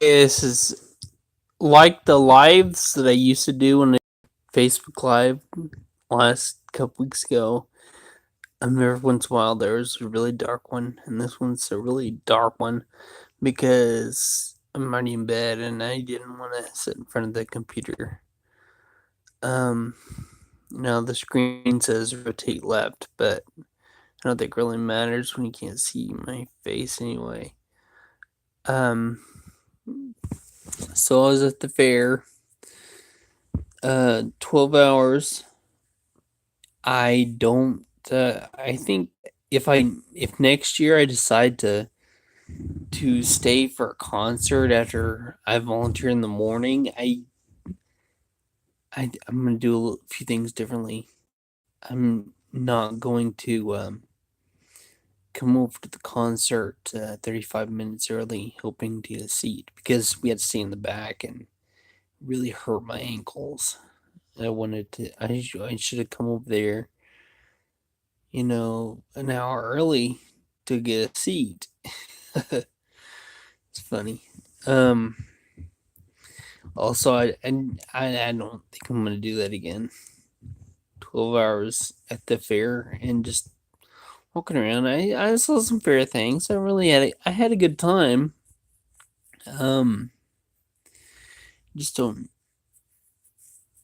This is like the lives that I used to do on Facebook Live last couple weeks ago. Every once in a while there's a really dark one, and this one's a really dark one because I'm already in bed and I didn't want to sit in front of the computer. Um, the screen says rotate left, but I don't think it really matters when you can't see my face anyway. Um, so I was at the fair, 12 hours. I don't. I think if next year I decide to stay for a concert after I volunteer in the morning, I'm gonna do a few things differently. I'm not going to come over to the concert 35 minutes early, hoping to get a seat because we had to stay in the back and really hurt my ankles. I wanted to. I should have come over there, an hour early to get a seat. It's funny. Um. Also, I don't think I'm gonna do that again. 12 hours at the fair and just walking around. I saw some fair things. I had a good time. Um. Just I don't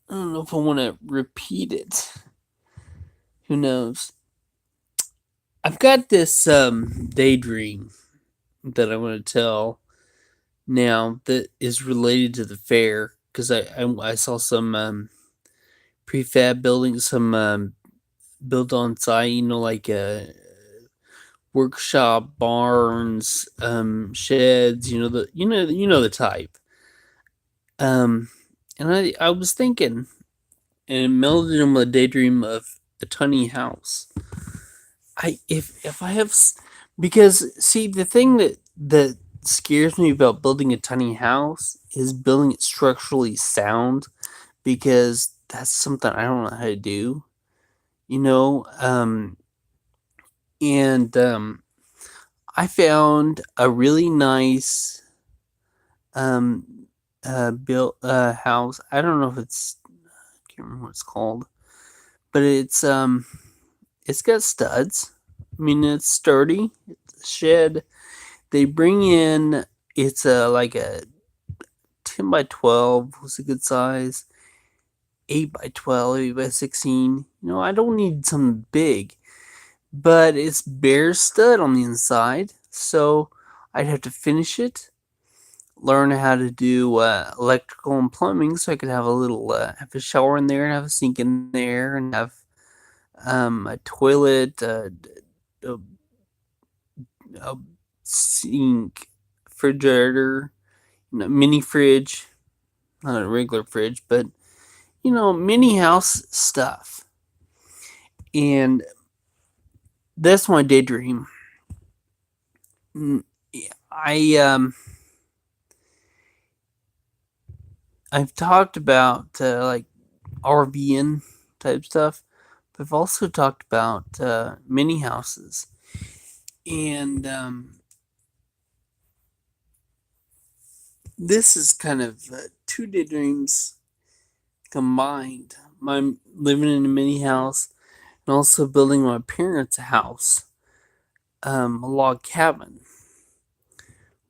know if I want to repeat it. Who knows? I've got this daydream that I want to tell now that is related to the fair because I saw some prefab buildings, some built on site, like workshop barns, sheds, the type. Um, and I was thinking, and it melded in my daydream of a tiny house. If I have, because see the thing that scares me about building a tiny house is building it structurally sound, because that's something I don't know how to do. You know, and I found a really nice built house. I don't know if I can't remember what it's called, but it's got studs. I mean, it's sturdy. It's a shed. They bring in, it's like a 10 by 12 was a good size. 8 by 12, 8 by 16. I don't need something big, but it's bare stud on the inside. So I'd have to finish it, learn how to do electrical and plumbing, so I could have have a shower in there and have a sink in there and have a toilet, a, a sink, refrigerator, mini fridge, not a regular fridge, but mini house stuff. And that's my daydream. Mm, I've talked about like RVing type stuff, but I've also talked about mini houses. And this is kind of two daydreams combined. I'm living in a mini house and also building my parents' a house, a log cabin.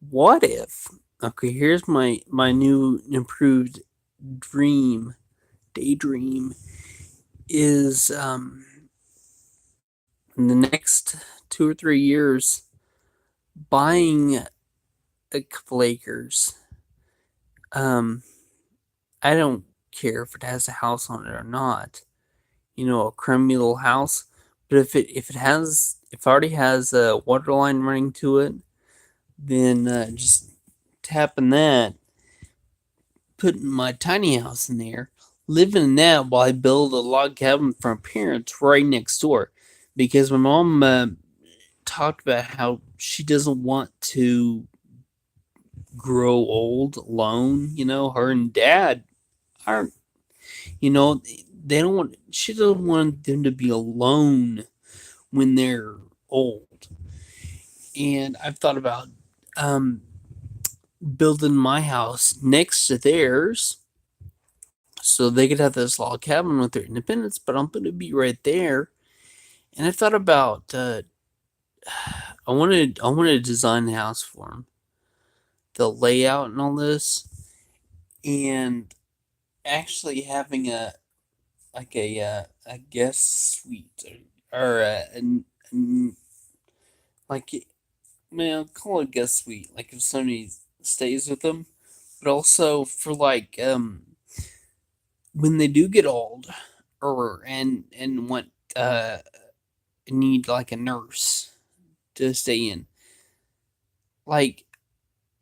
What if? Okay, here's my new improved daydream is in the next 2 or 3 years buying a couple acres. Um, I don't care if it has a house on it or not. A crummy little house. But if it already has a water line running to it, then just tapping that, putting my tiny house in there, living in that while I build a log cabin for my parents right next door. Because my mom talked about how she doesn't want to grow old alone. Her and dad aren't, you know, they don't want, she doesn't want them to be alone when they're old. And I've thought about um, building my house next to theirs so they could have this log cabin with their independence, but I'm going to be right there. And I thought about I wanted to design the house for them, the layout and all this, and actually having a guest suite or like man, call it a guest suite. Like if somebody stays with them, but also for like when they do get old or and want uh need like a nurse to stay in. Like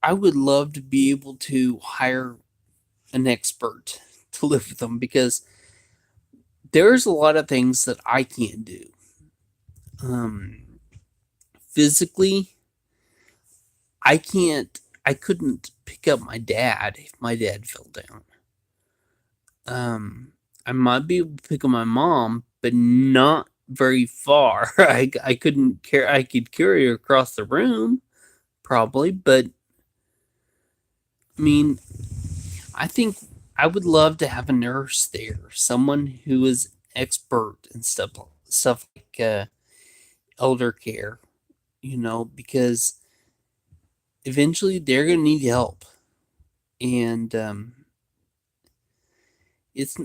I would love to be able to hire an expert to live with them because there's a lot of things that I can't do. Um, physically, I couldn't pick up my dad if my dad fell down. Um, I might be able to pick up my mom, but not very far. I couldn't care. I could carry her across the room probably, but I mean, I think I would love to have a nurse there, someone who is expert in stuff like elder care, because eventually they're gonna need help, and it's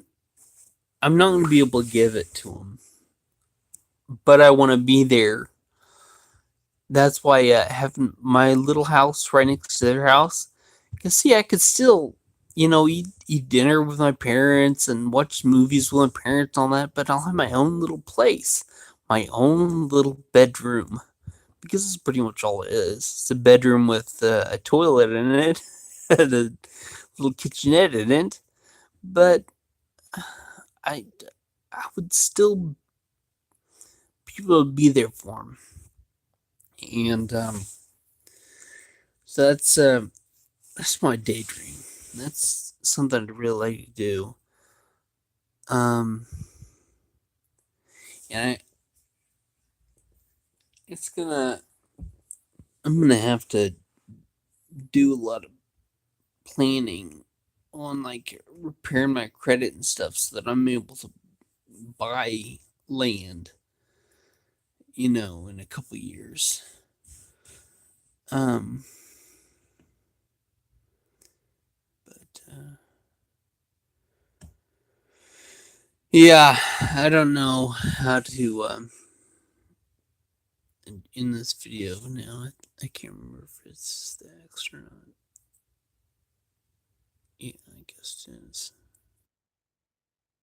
I'm not gonna be able to give it to them, but I want to be there. That's why having my little house right next to their house, because see, I could still, eat dinner with my parents and watch movies with my parents, and all that. But I'll have my own little place, my own little bedroom, because it's pretty much all it is. It's a bedroom with a toilet in it, and a little kitchenette in it. But I, I would still people would be there for them, and so that's my daydream. That's something I'd really like to do. Um, and it's gonna, I'm gonna have to do a lot of planning on like repairing my credit and stuff so that I'm able to buy land, in a couple years. Um, but yeah, I don't know how to in this video now. I can't remember if it's the X or not. Yeah, I guess it is.